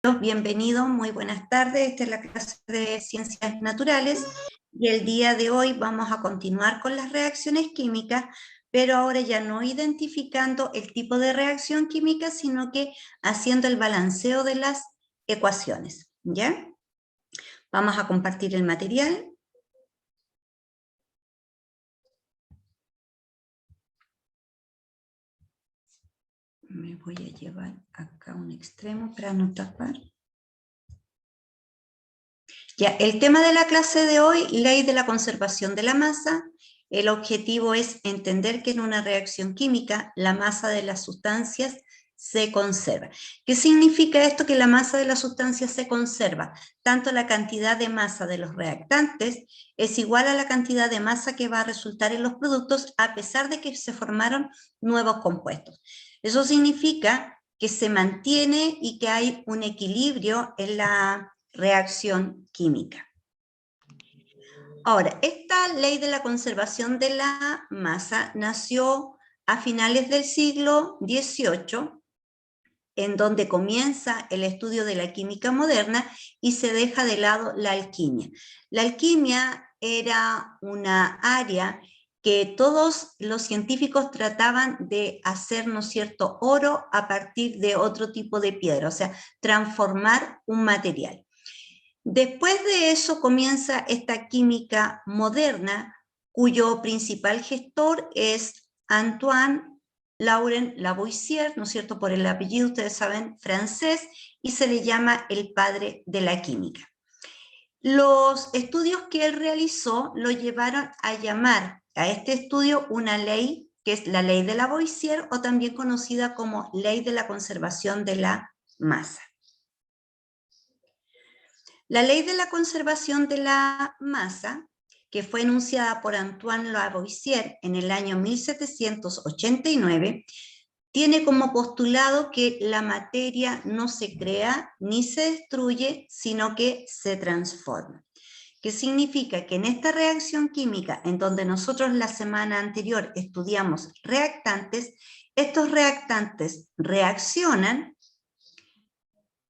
Bienvenidos, muy buenas tardes. Esta es la clase de Ciencias Naturales y el día de hoy vamos a continuar con las reacciones químicas, pero ahora ya no identificando el tipo de reacción química, sino que haciendo el balanceo de las ecuaciones, ¿ya? Vamos a compartir el material. Me voy a llevar acá un extremo para no tapar. Ya, el tema de la clase de hoy, ley de la conservación de la masa. El objetivo es entender que en una reacción química la masa de las sustancias se conserva. ¿Qué significa esto? Que la masa de las sustancias se conserva. Tanto la cantidad de masa de los reactantes es igual a la cantidad de masa que va a resultar en los productos a pesar de que se formaron nuevos compuestos. Eso significa que se mantiene y que hay un equilibrio en la reacción química. Ahora, esta ley de la conservación de la masa nació a finales del siglo XVIII, en donde comienza el estudio de la química moderna y se deja de lado la alquimia. La alquimia era una área que todos los científicos trataban de hacer, ¿no es cierto?, oro a partir de otro tipo de piedra, o sea, transformar un material. Después de eso comienza esta química moderna, cuyo principal gestor es Antoine Laurent Lavoisier, ¿no es cierto?, por el apellido, ustedes saben, francés, y se le llama el padre de la química. Los estudios que él realizó lo llevaron a llamar a este estudio una ley, que es la ley de Lavoisier, o también conocida como ley de la conservación de la masa. La ley de la conservación de la masa, que fue enunciada por Antoine Lavoisier en el año 1789, tiene como postulado que la materia no se crea ni se destruye, sino que se transforma. ¿Qué significa? Que en esta reacción química, en donde nosotros la semana anterior estudiamos reactantes, estos reactantes reaccionan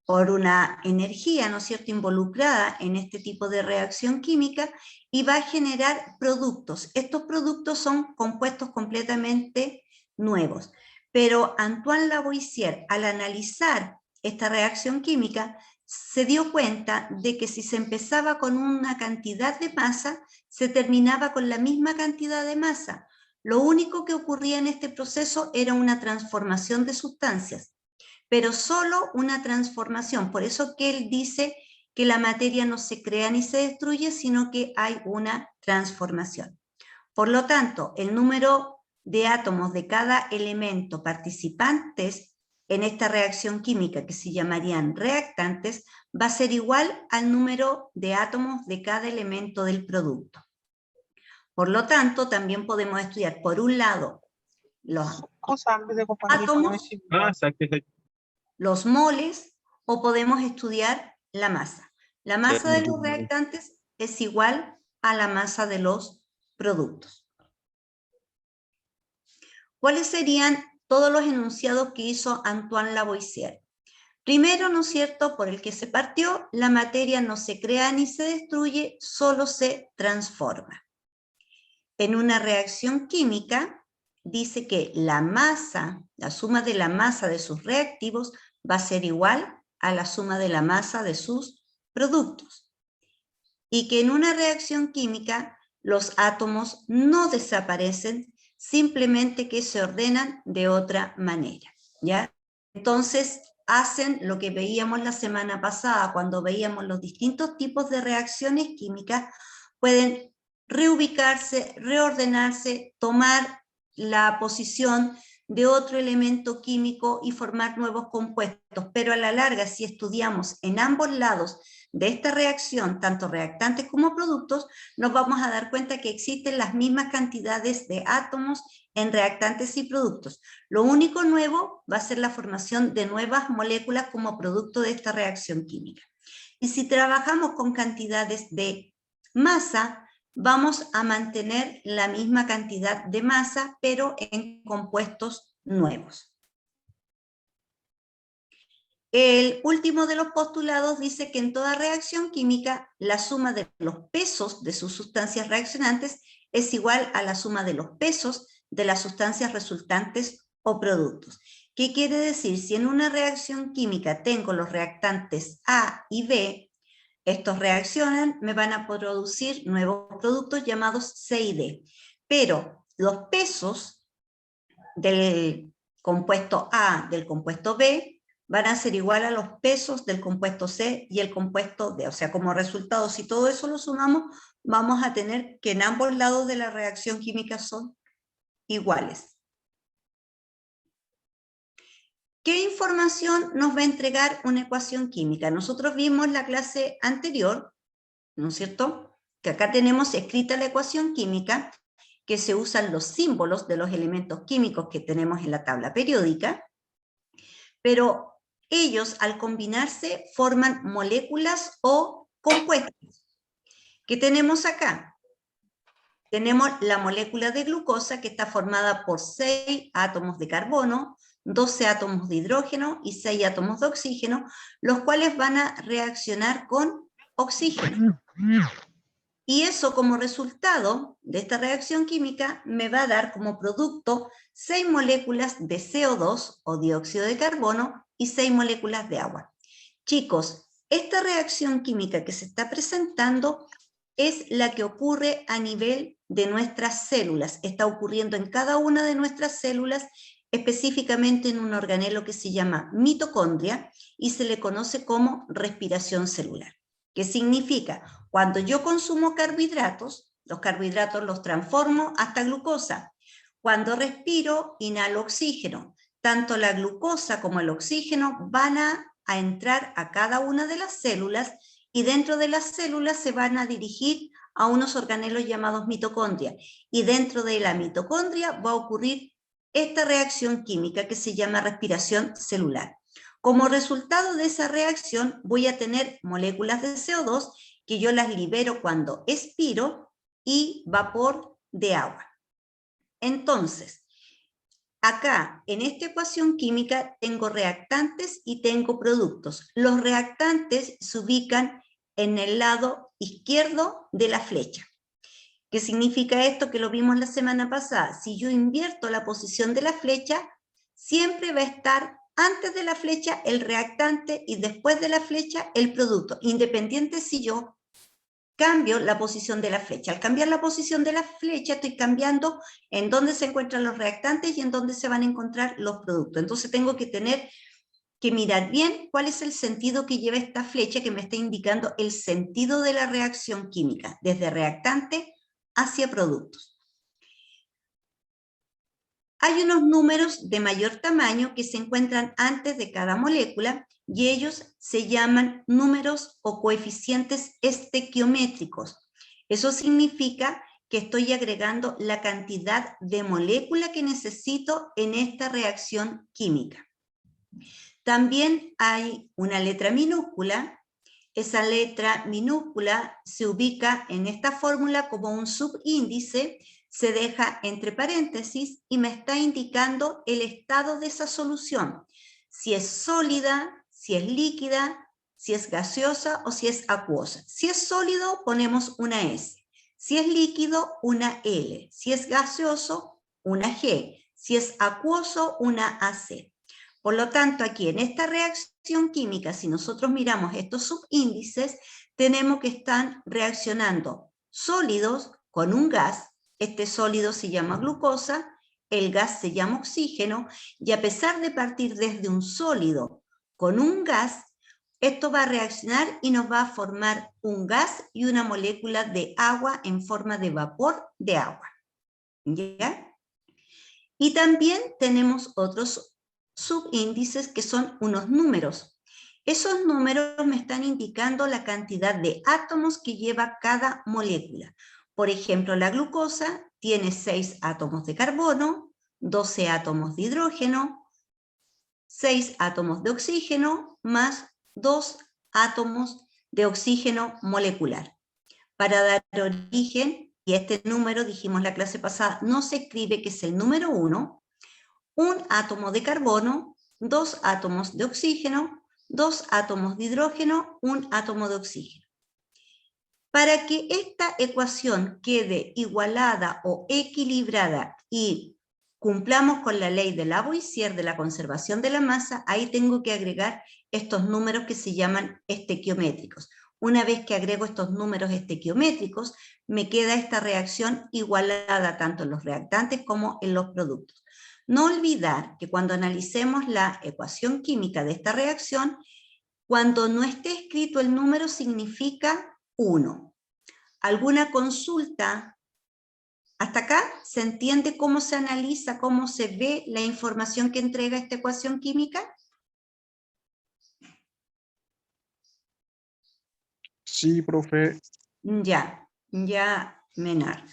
por una energía, ¿no es cierto?, involucrada en este tipo de reacción química y va a generar productos. Estos productos son compuestos completamente nuevos. Pero Antoine Lavoisier, al analizar esta reacción química, se dio cuenta de que si se empezaba con una cantidad de masa, se terminaba con la misma cantidad de masa. Lo único que ocurría en este proceso era una transformación de sustancias, pero solo una transformación. Por eso que él dice que la materia no se crea ni se destruye, sino que hay una transformación. Por lo tanto, el número de átomos de cada elemento participantes en esta reacción química, que se llamarían reactantes, va a ser igual al número de átomos de cada elemento del producto. Por lo tanto, también podemos estudiar, por un lado, los átomos, los moles, o podemos estudiar la masa. La masa de los reactantes es igual a la masa de los productos. ¿Cuáles serían todos los enunciados que hizo Antoine Lavoisier? Primero, ¿no es cierto?, por el que se partió, la materia no se crea ni se destruye, solo se transforma. En una reacción química, dice que la masa, la suma de la masa de sus reactivos va a ser igual a la suma de la masa de sus productos. Y que en una reacción química los átomos no desaparecen, simplemente que se ordenan de otra manera, ¿ya? Entonces hacen lo que veíamos la semana pasada, cuando veíamos los distintos tipos de reacciones químicas, pueden reubicarse, reordenarse, tomar la posición de otro elemento químico y formar nuevos compuestos, pero a la larga, si estudiamos en ambos lados de esta reacción, tanto reactantes como productos, nos vamos a dar cuenta que existen las mismas cantidades de átomos en reactantes y productos. Lo único nuevo va a ser la formación de nuevas moléculas como producto de esta reacción química. Y si trabajamos con cantidades de masa, vamos a mantener la misma cantidad de masa, pero en compuestos nuevos. El último de los postulados dice que en toda reacción química la suma de los pesos de sus sustancias reaccionantes es igual a la suma de los pesos de las sustancias resultantes o productos. ¿Qué quiere decir? Si en una reacción química tengo los reactantes A y B, estos reaccionan, me van a producir nuevos productos llamados C y D. Pero los pesos del compuesto A, del compuesto B, van a ser igual a los pesos del compuesto C y el compuesto D. O sea, como resultado, si todo eso lo sumamos, vamos a tener que en ambos lados de la reacción química son iguales. ¿Qué información nos va a entregar una ecuación química? Nosotros vimos en la clase anterior, ¿no es cierto?, que acá tenemos escrita la ecuación química, que se usan los símbolos de los elementos químicos que tenemos en la tabla periódica, pero ellos al combinarse forman moléculas o compuestos. ¿Qué tenemos acá? Tenemos la molécula de glucosa que está formada por 6 átomos de carbono, 12 átomos de hidrógeno y 6 átomos de oxígeno, los cuales van a reaccionar con oxígeno. Y eso como resultado de esta reacción química me va a dar como producto 6 moléculas de CO2 o dióxido de carbono y 6 moléculas de agua. Chicos, esta reacción química que se está presentando es la que ocurre a nivel de nuestras células. Está ocurriendo en cada una de nuestras células, específicamente en un organelo que se llama mitocondria y se le conoce como respiración celular. ¿Qué significa? Cuando yo consumo carbohidratos, los carbohidratos los transformo hasta glucosa. Cuando respiro, inhalo oxígeno. Tanto la glucosa como el oxígeno van a entrar a cada una de las células y dentro de las células se van a dirigir a unos organelos llamados mitocondria. Y dentro de la mitocondria va a ocurrir esta reacción química que se llama respiración celular. Como resultado de esa reacción voy a tener moléculas de CO2 que yo las libero cuando expiro y vapor de agua. Entonces, acá en esta ecuación química tengo reactantes y tengo productos. Los reactantes se ubican en el lado izquierdo de la flecha. ¿Qué significa esto? Que lo vimos la semana pasada. Si yo invierto la posición de la flecha, siempre va a estar antes de la flecha el reactante y después de la flecha el producto, independiente si yo cambio la posición de la flecha. Al cambiar la posición de la flecha estoy cambiando en dónde se encuentran los reactantes y en dónde se van a encontrar los productos. Entonces tengo que tener que mirar bien cuál es el sentido que lleva esta flecha que me está indicando el sentido de la reacción química, desde reactante hacia productos. Hay unos números de mayor tamaño que se encuentran antes de cada molécula y ellos se llaman números o coeficientes estequiométricos. Eso significa que estoy agregando la cantidad de molécula que necesito en esta reacción química. También hay una letra minúscula. Esa letra minúscula se ubica en esta fórmula como un subíndice, se deja entre paréntesis y me está indicando el estado de esa solución. Si es sólida, si es líquida, si es gaseosa o si es acuosa. Si es sólido, ponemos una S. Si es líquido, una L. Si es gaseoso, una G. Si es acuoso, una AC. Por lo tanto, aquí en esta reacción química, si nosotros miramos estos subíndices, tenemos que están reaccionando sólidos con un gas. Este sólido se llama glucosa, el gas se llama oxígeno, y a pesar de partir desde un sólido con un gas, esto va a reaccionar y nos va a formar un gas y una molécula de agua en forma de vapor de agua. ¿Ya? Y también tenemos otros subíndices que son unos números. Esos números me están indicando la cantidad de átomos que lleva cada molécula. Por ejemplo, la glucosa tiene 6 átomos de carbono, 12 átomos de hidrógeno, 6 átomos de oxígeno, más 2 átomos de oxígeno molecular. Para dar origen, y este número, dijimos la clase pasada, no se escribe, que es el número 1, un átomo de carbono, 2 átomos de oxígeno, 2 átomos de hidrógeno, 1 átomo de oxígeno. Para que esta ecuación quede igualada o equilibrada y cumplamos con la ley de Lavoisier de la conservación de la masa, ahí tengo que agregar estos números que se llaman estequiométricos. Una vez que agrego estos números estequiométricos, me queda esta reacción igualada tanto en los reactantes como en los productos. No olvidar que cuando analicemos la ecuación química de esta reacción, cuando no esté escrito el número significa 1. ¿Alguna consulta? ¿Hasta acá se entiende cómo se analiza, cómo se ve la información que entrega esta ecuación química? Sí, profe. Ya, Menar.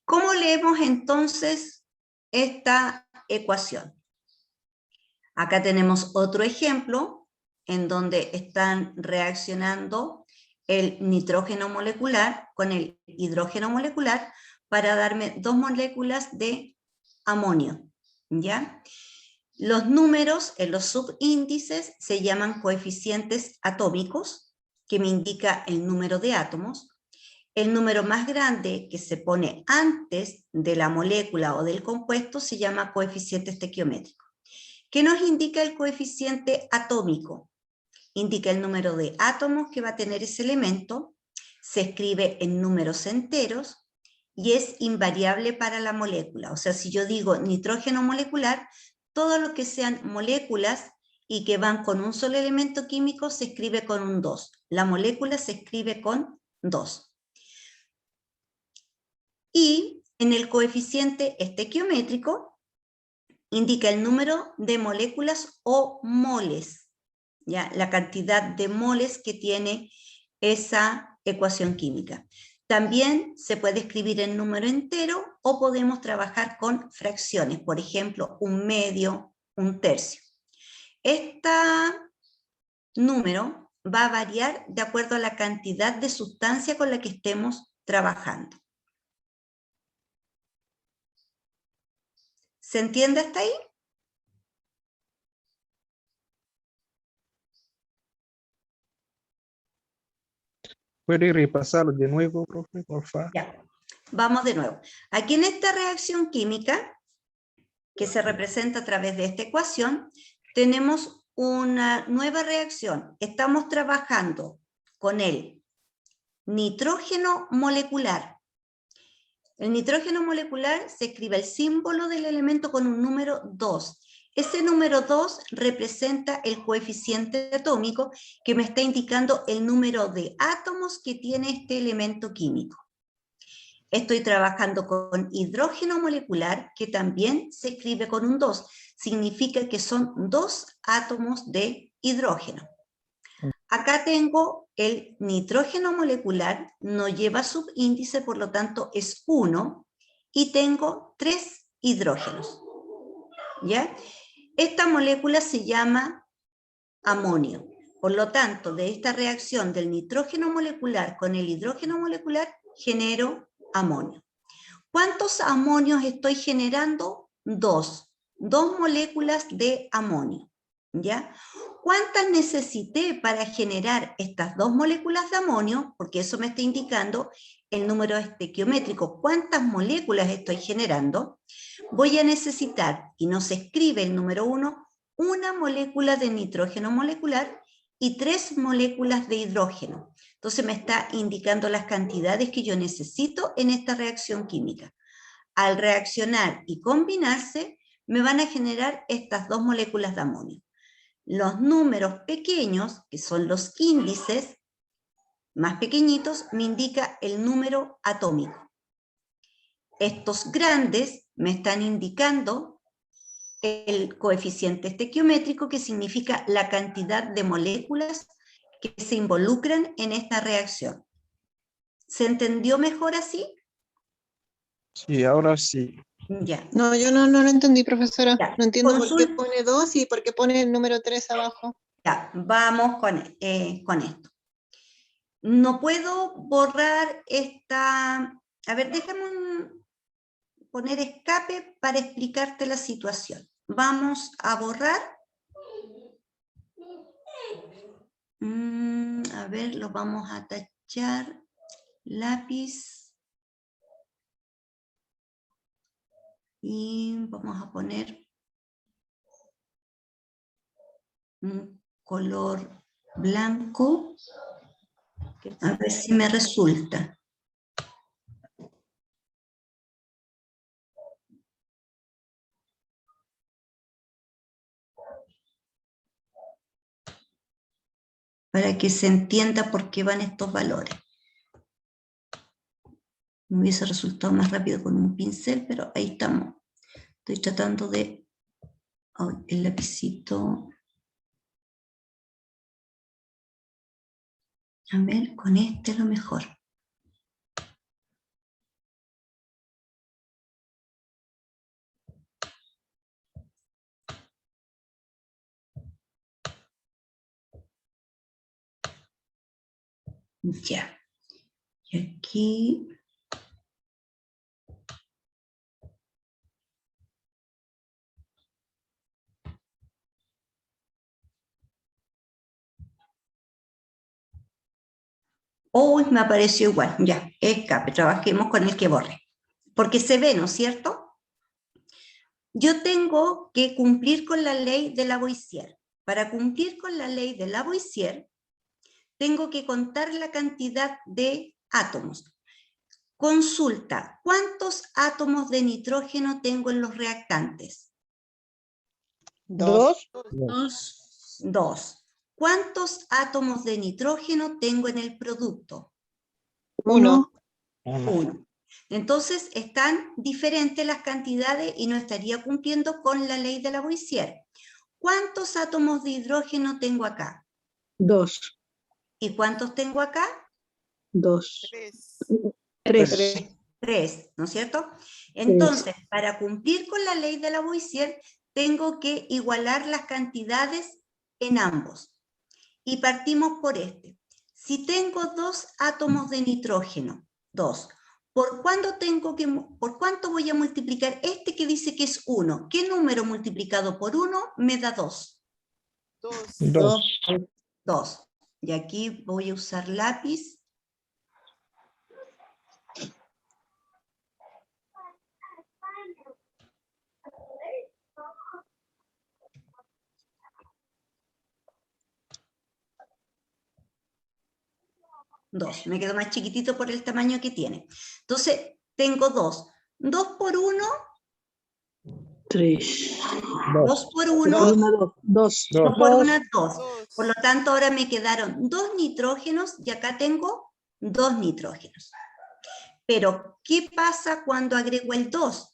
¿Cómo leemos entonces esta ecuación? Acá tenemos otro ejemplo en donde están reaccionando el nitrógeno molecular con el hidrógeno molecular para darme 2 moléculas de amonio, ¿ya? Los números en los subíndices se llaman coeficientes atómicos, que me indica el número de átomos. El número más grande que se pone antes de la molécula o del compuesto se llama coeficiente estequiométrico. ¿Qué nos indica el coeficiente atómico? Indica el número de átomos que va a tener ese elemento, se escribe en números enteros y es invariable para la molécula. O sea, si yo digo nitrógeno molecular, todo lo que sean moléculas y que van con un solo elemento químico se escribe con un 2. La molécula se escribe con 2. Y en el coeficiente estequiométrico indica el número de moléculas o moles, ¿ya? La cantidad de moles que tiene esa ecuación química. También se puede escribir en número entero o podemos trabajar con fracciones, por ejemplo, 1/2, 1/3. Este número va a variar de acuerdo a la cantidad de sustancia con la que estemos trabajando. ¿Se entiende hasta ahí? ¿Puede repasarlo de nuevo, profe, por favor? Ya, vamos de nuevo. Aquí en esta reacción química, que se representa a través de esta ecuación, tenemos una nueva reacción. Estamos trabajando con el nitrógeno molecular. El nitrógeno molecular se escribe el símbolo del elemento con un número 2. Ese número 2 representa el coeficiente atómico que me está indicando el número de átomos que tiene este elemento químico. Estoy trabajando con hidrógeno molecular, que también se escribe con un 2. Significa que son 2 átomos de hidrógeno. Acá tengo el nitrógeno molecular, no lleva subíndice, por lo tanto es 1, y tengo 3 hidrógenos. ¿Ya? Esta molécula se llama amonio. Por lo tanto, de esta reacción del nitrógeno molecular con el hidrógeno molecular, genero amonio. ¿Cuántos amonios estoy generando? 2. 2 moléculas de amonio. ¿Ya? ¿Cuántas necesité para generar estas 2 moléculas de amonio? Porque eso me está indicando el número estequiométrico. ¿Cuántas moléculas estoy generando? Voy a necesitar, y no se escribe el número 1, una molécula de nitrógeno molecular y 3 moléculas de hidrógeno. Entonces me está indicando las cantidades que yo necesito en esta reacción química. Al reaccionar y combinarse, me van a generar estas 2 moléculas de amonio. Los números pequeños, que son los índices más pequeñitos, me indica el número atómico. Estos grandes me están indicando el coeficiente estequiométrico, que significa la cantidad de moléculas que se involucran en esta reacción. ¿Se entendió mejor así? Sí, ahora sí. Ya. No, yo no lo entendí, profesora. Ya. No entiendo por qué Consulta. pone 2 y por qué pone el número 3 abajo. Ya, vamos con esto. No puedo borrar esta... A ver, déjame poner escape para explicarte la situación. Vamos a borrar. A ver, lo vamos a tachar. Lápiz. Y vamos a poner un color blanco. A ver si me resulta. Para que se entienda por qué van estos valores. Me hubiese resultado más rápido con un pincel, pero ahí estamos. Estoy tratando de... Oh, el lapicito. A ver, con este a lo mejor. Ya. Y aquí... Oh, me apareció igual. Ya, escape. Trabajemos con el que borre. Porque se ve, ¿no es cierto? Yo tengo que cumplir con la ley de Lavoisier. Para cumplir con la ley de Lavoisier, tengo que contar la cantidad de átomos. Consulta, ¿cuántos átomos de nitrógeno tengo en los reactantes? Dos. Dos. ¿Cuántos átomos de nitrógeno tengo en el producto? Uno. Uno. Entonces están diferentes las cantidades y no estaría cumpliendo con la ley de Lavoisier. ¿Cuántos átomos de hidrógeno tengo acá? Dos. ¿Y cuántos tengo acá? Dos. Tres. Tres, ¿no es cierto? Entonces, para cumplir con la ley de Lavoisier, tengo que igualar las cantidades en ambos. Y partimos por este. Si tengo dos átomos de nitrógeno, dos, ¿por cuánto voy a multiplicar este que dice que es 1? ¿Qué número multiplicado por 1 me da 2? Dos. 2. Y aquí voy a usar lápiz. Dos. Me quedo más chiquitito por el tamaño que tiene. Entonces, tengo 2. 2 por 1. 3. 2 por 1. 2. 2 por 1, 2. Por lo tanto, ahora me quedaron 2 nitrógenos y acá tengo 2 nitrógenos. Pero, ¿qué pasa cuando agrego el 2?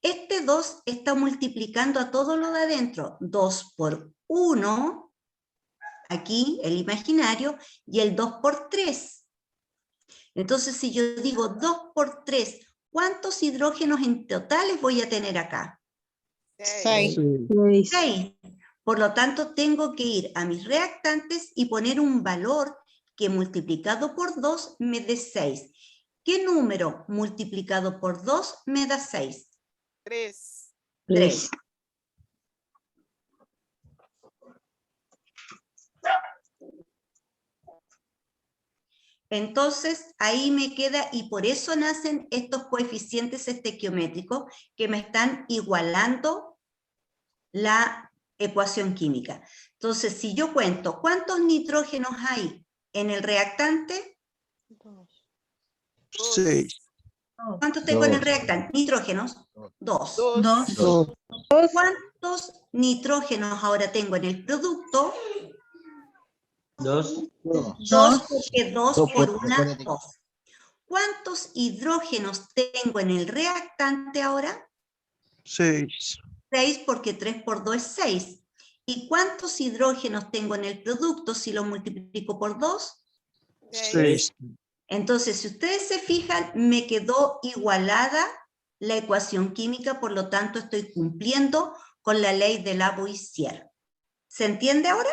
Este 2 está multiplicando a todo lo de adentro. 2 por 1, aquí el imaginario, y el 2 por 3. Entonces, si yo digo 2 por 3, ¿cuántos hidrógenos en totales voy a tener acá? 6. 6. Por lo tanto, tengo que ir a mis reactantes y poner un valor que multiplicado por 2 me dé 6. ¿Qué número multiplicado por 2 me da 6? 3. Entonces, ahí me queda, y por eso nacen estos coeficientes estequiométricos que me están igualando la ecuación química. Entonces, si yo cuento, ¿cuántos nitrógenos hay en el reactante? 6. ¿Cuántos tengo en el reactante? Nitrógenos. 2. 2. ¿Cuántos nitrógenos ahora tengo en el producto? 2. 2, porque 2 por 1, 2. ¿Cuántos hidrógenos tengo en el reactante ahora? 6. 6, porque 3 por 2 es 6. ¿Y cuántos hidrógenos tengo en el producto si lo multiplico por 2? 6. Entonces, si ustedes se fijan, me quedó igualada la ecuación química, por lo tanto estoy cumpliendo con la ley de Lavoisier. ¿Se entiende ahora?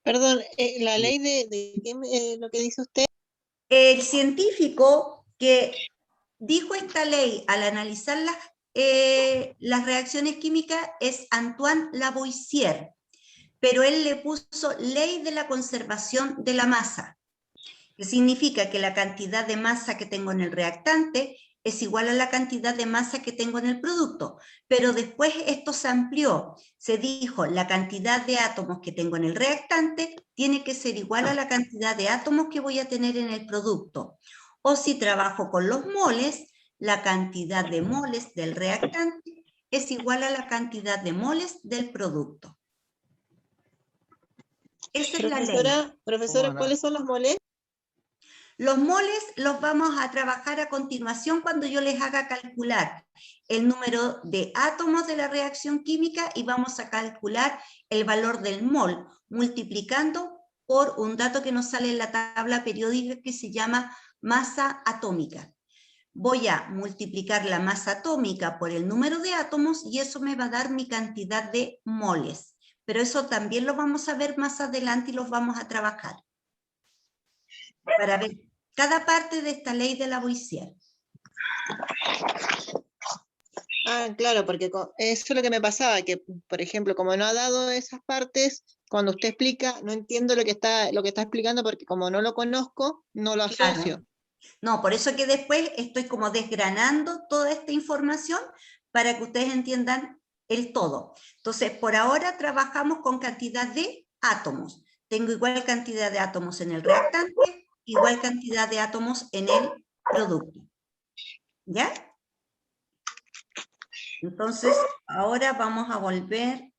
Perdón, la ley de ¿qué, lo que dice usted? El científico que dijo esta ley al analizar las reacciones químicas es Antoine Lavoisier, pero él le puso ley de la conservación de la masa, que significa que la cantidad de masa que tengo en el reactante es igual a la cantidad de masa que tengo en el producto, pero después esto se amplió, se dijo la cantidad de átomos que tengo en el reactante tiene que ser igual a la cantidad de átomos que voy a tener en el producto, o si trabajo con los moles, la cantidad de moles del reactante es igual a la cantidad de moles del producto. Esa es la ley. Profesora, ¿cuáles son los moles? Los moles los vamos a trabajar a continuación cuando yo les haga calcular el número de átomos de la reacción química y vamos a calcular el valor del mol, multiplicando por un dato que nos sale en la tabla periódica que se llama masa atómica. Voy a multiplicar la masa atómica por el número de átomos y eso me va a dar mi cantidad de moles. Pero eso también lo vamos a ver más adelante y los vamos a trabajar para ver cada parte de esta ley de Lavoisier. Ah, claro, porque eso es lo que me pasaba, que por ejemplo, como no ha dado esas partes, cuando usted explica, no entiendo lo que está explicando, porque como no lo conozco, no lo asocio. Claro. No, por eso que después estoy como desgranando toda esta información para que ustedes entiendan el todo. Entonces, por ahora trabajamos con cantidad de átomos. Tengo igual cantidad de átomos en el reactante, igual cantidad de átomos en el producto. ¿Ya? Entonces, ahora vamos a volver.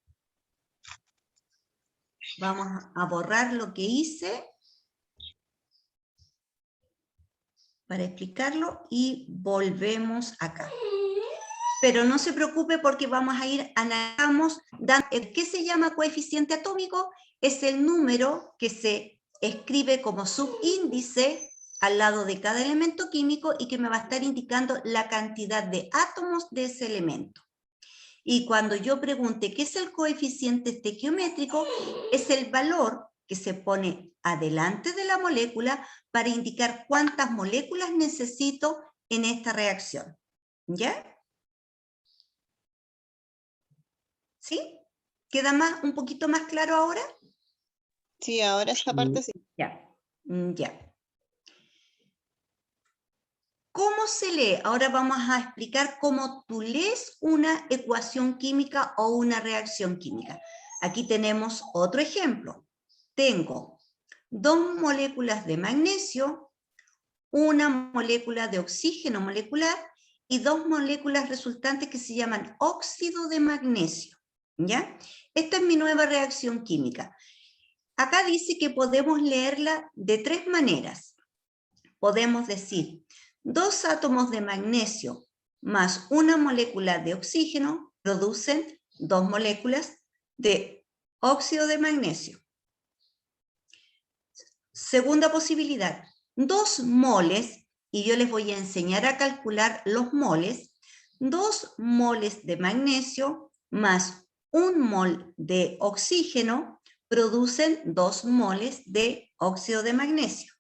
Vamos a borrar lo que hice para explicarlo y volvemos acá. Pero no se preocupe porque vamos a ir, analizamos, ¿qué se llama coeficiente atómico? Es el número que se escribe como subíndice al lado de cada elemento químico y que me va a estar indicando la cantidad de átomos de ese elemento. Y cuando yo pregunte qué es el coeficiente estequiométrico, es el valor que se pone adelante de la molécula para indicar cuántas moléculas necesito en esta reacción. ¿Ya? ¿Sí? ¿Queda un poquito más claro ahora? Sí, ahora esta parte sí. Ya, ya. ¿Cómo se lee? Ahora vamos a explicar cómo tú lees una ecuación química o una reacción química. Aquí tenemos otro ejemplo. Tengo 2 moléculas de magnesio, una molécula de oxígeno molecular y 2 moléculas resultantes que se llaman óxido de magnesio. ¿Ya? Esta es mi nueva reacción química. Acá dice que podemos leerla de 3 maneras. Podemos decir 2 átomos de magnesio más una molécula de oxígeno producen 2 moléculas de óxido de magnesio. Segunda posibilidad, 2 moles, y yo les voy a enseñar a calcular los moles, 2 moles de magnesio más 1 mol de oxígeno producen 2 moles de óxido de magnesio.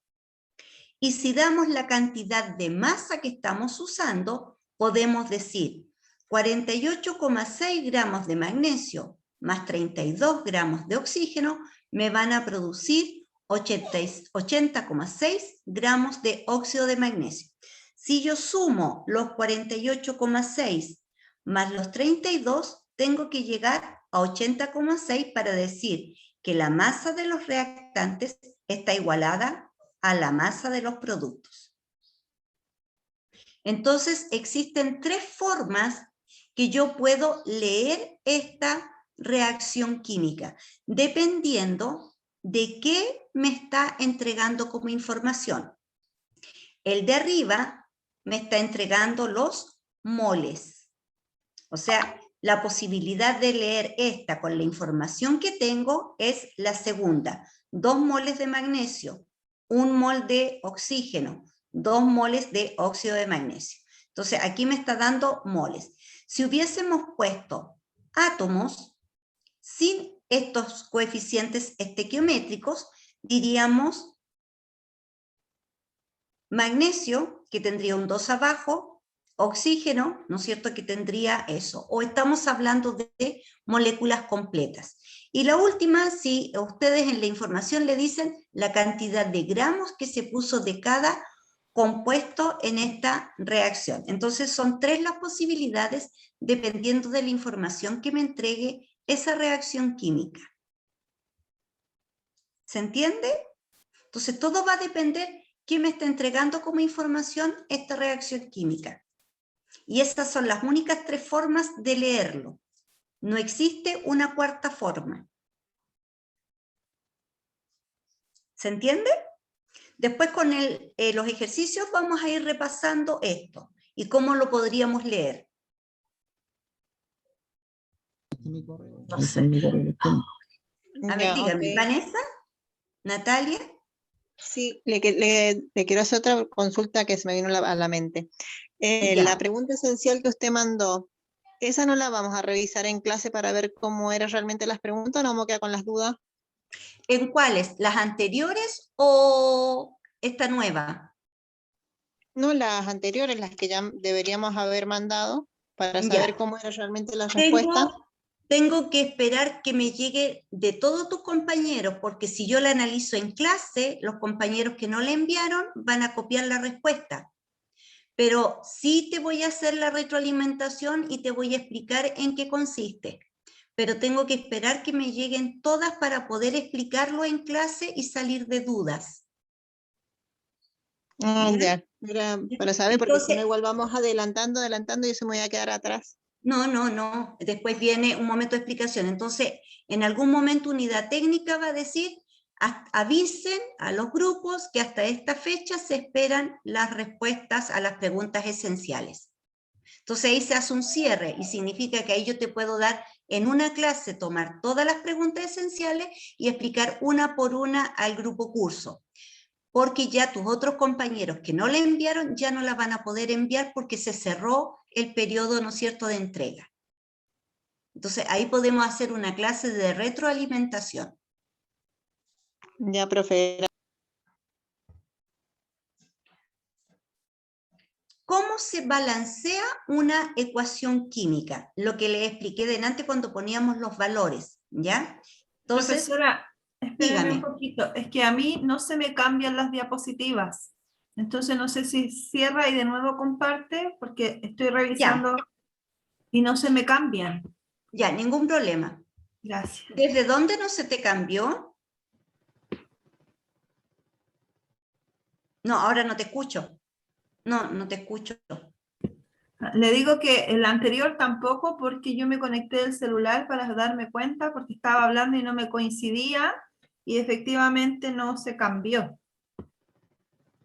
Y si damos la cantidad de masa que estamos usando, podemos decir 48,6 gramos de magnesio más 32 gramos de oxígeno me van a producir 80,6 gramos de óxido de magnesio. Si yo sumo los 48,6 más los 32, tengo que llegar a 80,6 para decir que la masa de los reactantes está igualada a la masa de los productos. Entonces, existen 3 formas que yo puedo leer esta reacción química, dependiendo de qué me está entregando como información. El de arriba me está entregando los moles. O sea, la posibilidad de leer esta con la información que tengo es la segunda. 2 moles de magnesio, 1 mol de oxígeno, 2 moles de óxido de magnesio. Entonces, aquí me está dando moles. Si hubiésemos puesto átomos sin estos coeficientes estequiométricos, diríamos magnesio, que tendría un 2 abajo, oxígeno, ¿no es cierto?, que tendría eso. O estamos hablando de moléculas completas. Y la última, si ustedes en la información le dicen la cantidad de gramos que se puso de cada compuesto en esta reacción. Entonces son 3 las posibilidades dependiendo de la información que me entregue esa reacción química. ¿Se entiende? Entonces todo va a depender qué me está entregando como información esta reacción química. Y esas son las únicas 3 formas de leerlo. No existe una cuarta forma. ¿Se entiende? Después con los ejercicios vamos a ir repasando esto y cómo lo podríamos leer. No sé. A ver, dígame, ok. Vanessa, Natalia. Sí, le quiero hacer otra consulta que se me vino a la mente. Ya. La pregunta esencial que usted mandó, ¿esa no la vamos a revisar en clase para ver cómo eran realmente las preguntas o no vamos a quedar con las dudas? ¿En cuáles? ¿Las anteriores o esta nueva? No, las anteriores, las que ya deberíamos haber mandado para saber Ya. cómo era realmente la respuesta. Tengo que esperar que me llegue de todos tus compañeros, porque si yo la analizo en clase, los compañeros que no la enviaron van a copiar la respuesta. Pero sí te voy a hacer la retroalimentación y te voy a explicar en qué consiste. Pero tengo que esperar que me lleguen todas para poder explicarlo en clase y salir de dudas. Ya, era para saber, porque si no Entonces, igual vamos adelantando y eso me voy a quedar atrás. no. Después viene un momento de explicación. Entonces, en algún momento unidad técnica va a decir, avisen a los grupos que hasta esta fecha se esperan las respuestas a las preguntas esenciales. Entonces ahí se hace un cierre y significa que ahí yo te puedo dar en una clase, tomar todas las preguntas esenciales y explicar una por una al grupo curso. Porque ya tus otros compañeros que no le enviaron ya no la van a poder enviar porque se cerró el periodo, ¿no es cierto?, de entrega. Entonces ahí podemos hacer una clase de retroalimentación. Ya, profe. ¿Cómo se balancea una ecuación química? Lo que les expliqué delante cuando poníamos los valores, ¿ya? Entonces, profesora, espérame un dígame. poquito, es que a mí no se me cambian las diapositivas. Entonces no sé si cierra y de nuevo comparte, porque estoy revisando y no se me cambian. Ya, ningún problema. Gracias. ¿Desde dónde no se te cambió? No, ahora no te escucho. No te escucho. Le digo que el anterior tampoco, porque yo me conecté del celular para darme cuenta, porque estaba hablando y no me coincidía, y efectivamente no se cambió.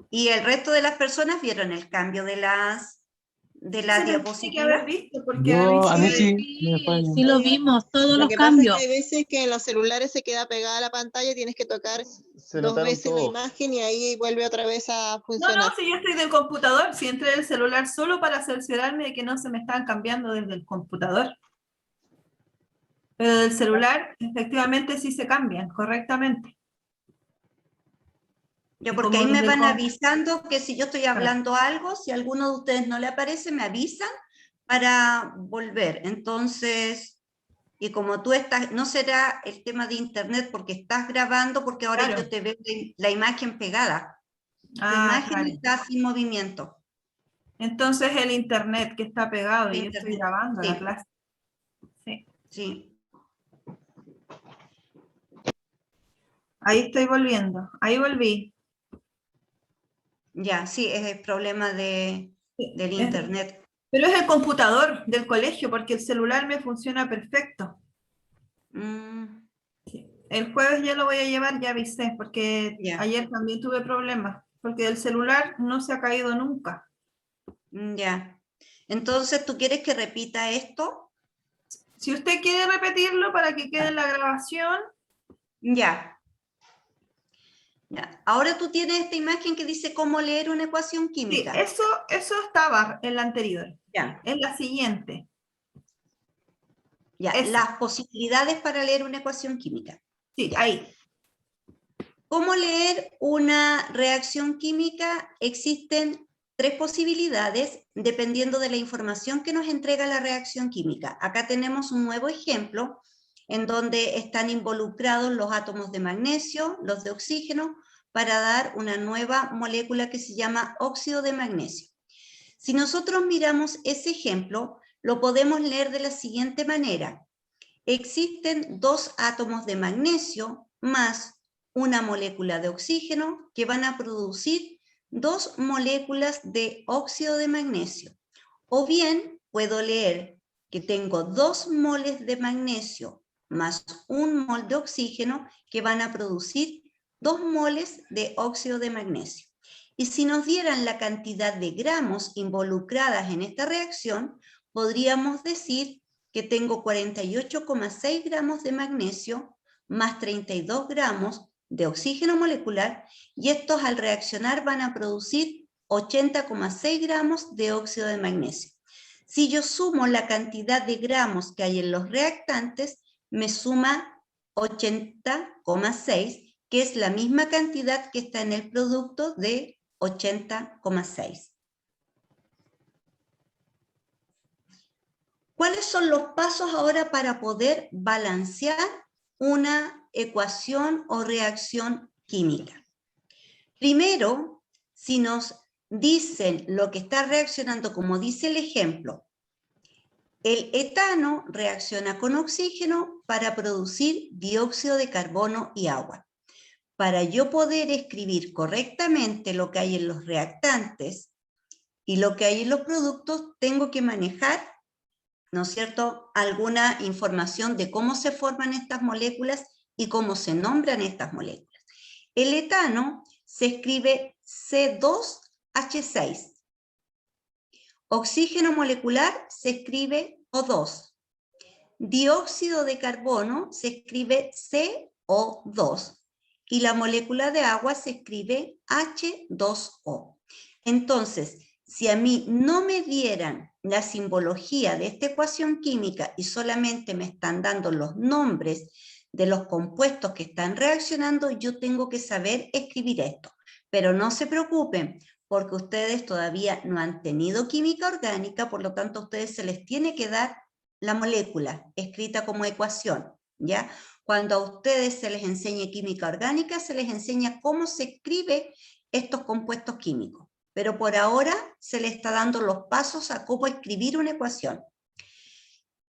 ¿Y el resto de las personas vieron el cambio de las Se lo tiene que diapositivas? haber visto, porque a mí A mí sí sí me falla. Sí lo vimos, todos Lo los que pasa es cambios. que hay veces que en los celulares se queda pegada la pantalla y tienes que tocar Se 2 notaron veces la todos. imagen y ahí vuelve otra vez a No, funcionar. si yo estoy del computador, si entré del celular solo para cerciorarme de que no se me están cambiando desde el computador. Pero del celular, efectivamente sí se cambian correctamente. Ya, Y porque como ahí me desde el van avisando que si yo estoy Claro. hablando algo, si a alguno de ustedes no le aparece, me avisan para volver. Entonces, y como tú estás, no será el tema de internet porque estás grabando, porque ahora Claro. yo te veo la imagen pegada. Tu Ah, imagen claro. está sin movimiento. Entonces el internet que está pegado y yo estoy Internet, grabando la sí. clase. Sí. Sí, Ahí estoy volviendo. Ahí volví. ya, sí, es el problema del internet. Pero es el computador del colegio, porque el celular me funciona perfecto. El jueves ya lo voy a llevar, ya avisé, porque Ya. ayer también tuve problemas, porque el celular no se ha caído nunca. Ya. Entonces, ¿tú quieres que repita esto? Si usted quiere repetirlo para que quede en la grabación. Ya. Ya. Ahora tú tienes esta imagen que dice cómo leer una ecuación Sí, química. eso estaba en la anterior. Ya. En la siguiente. Ya, Eso. las posibilidades para leer una ecuación química. Sí, ahí. ¿Cómo leer una reacción química? Existen 3 posibilidades dependiendo de la información que nos entrega la reacción química. Acá tenemos un nuevo ejemplo en donde están involucrados los átomos de magnesio, los de oxígeno, para dar una nueva molécula que se llama óxido de magnesio. Si nosotros miramos ese ejemplo, lo podemos leer de la siguiente manera. Existen 2 átomos de magnesio más una molécula de oxígeno que van a producir 2 moléculas de óxido de magnesio. O bien puedo leer que tengo 2 moles de magnesio más 1 mol de oxígeno que van a producir 2 moles de óxido de magnesio. Y si nos dieran la cantidad de gramos involucradas en esta reacción, podríamos decir que tengo 48,6 gramos de magnesio más 32 gramos de oxígeno molecular, y estos al reaccionar van a producir 80,6 gramos de óxido de magnesio. Si yo sumo la cantidad de gramos que hay en los reactantes, me suma 80,6, que es la misma cantidad que está en el producto de 80,6. ¿Cuáles son los pasos ahora para poder balancear una ecuación o reacción química? Primero, si nos dicen lo que está reaccionando, como dice el ejemplo, el etano reacciona con oxígeno para producir dióxido de carbono y agua. Para yo poder escribir correctamente lo que hay en los reactantes y lo que hay en los productos, tengo que manejar, ¿no es cierto?, alguna información de cómo se forman estas moléculas y cómo se nombran estas moléculas. El etano se escribe C2H6. Oxígeno molecular se escribe O2. Dióxido de carbono se escribe CO2. Y la molécula de agua se escribe H2O. Entonces, si a mí no me dieran la simbología de esta ecuación química y solamente me están dando los nombres de los compuestos que están reaccionando, yo tengo que saber escribir esto. Pero no se preocupen, porque ustedes todavía no han tenido química orgánica, por lo tanto a ustedes se les tiene que dar la molécula escrita como ecuación, ¿ya? Cuando a ustedes se les enseñe química orgánica, se les enseña cómo se escribe estos compuestos químicos. Pero por ahora se le está dando los pasos a cómo escribir una ecuación.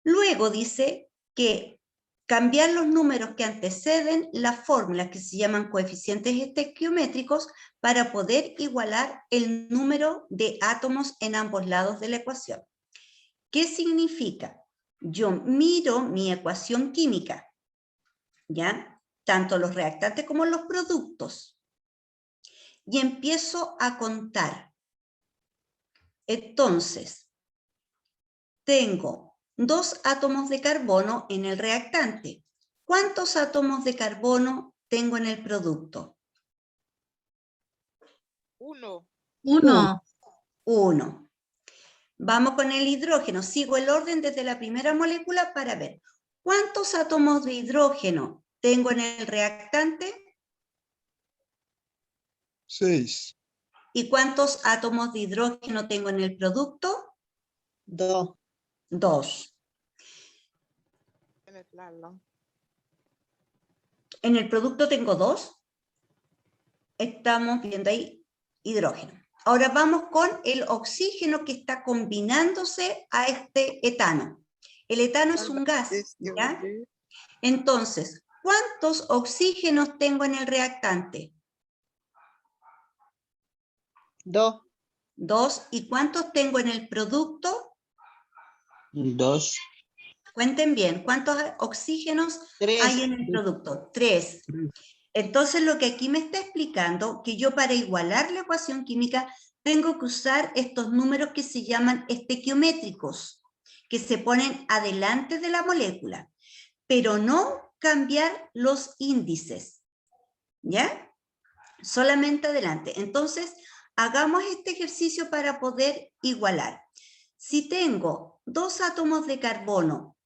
Luego dice que cambiar los números que anteceden las fórmulas que se llaman coeficientes estequiométricos para poder igualar el número de átomos en ambos lados de la ecuación. ¿Qué significa? Yo miro mi ecuación química, ¿ya? Tanto los reactantes como los productos. Y empiezo a contar. Entonces, tengo 2 átomos de carbono en el reactante. ¿Cuántos átomos de carbono tengo en el producto? 1. 1. Vamos con el hidrógeno. Sigo el orden desde la primera molécula para ver. ¿Cuántos átomos de hidrógeno tengo en el reactante? 6. ¿Y cuántos átomos de hidrógeno tengo en el producto? 2. 2. En el producto tengo 2. Estamos viendo ahí hidrógeno. Ahora vamos con el oxígeno que está combinándose a este etano. El etano es un gas, ¿ya? Entonces, ¿cuántos oxígenos tengo en el reactante? 2. 2. ¿Y cuántos tengo en el producto? 2. Cuenten bien, ¿cuántos oxígenos 3. hay en el producto? 3. Entonces lo que aquí me está explicando, que yo para igualar la ecuación química tengo que usar estos números que se llaman estequiométricos, que se ponen adelante de la molécula, pero no cambiar los índices, ¿ya? Solamente adelante. Entonces, hagamos este ejercicio para poder igualar. Si tengo 2 átomos de carbono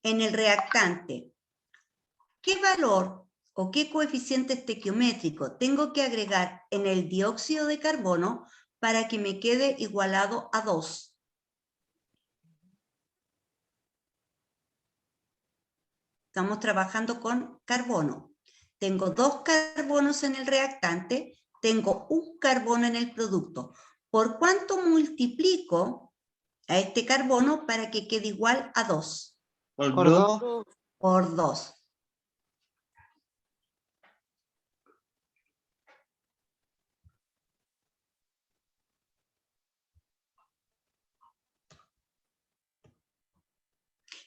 en el reactante, ¿qué valor o qué coeficiente estequiométrico tengo que agregar en el dióxido de carbono para que me quede igualado a 2? Estamos trabajando con carbono. Tengo 2 carbonos en el reactante, tengo 1 carbono en el producto. ¿Por cuánto multiplico a este carbono para que quede igual a 2? Por Por dos. 2. Por 2.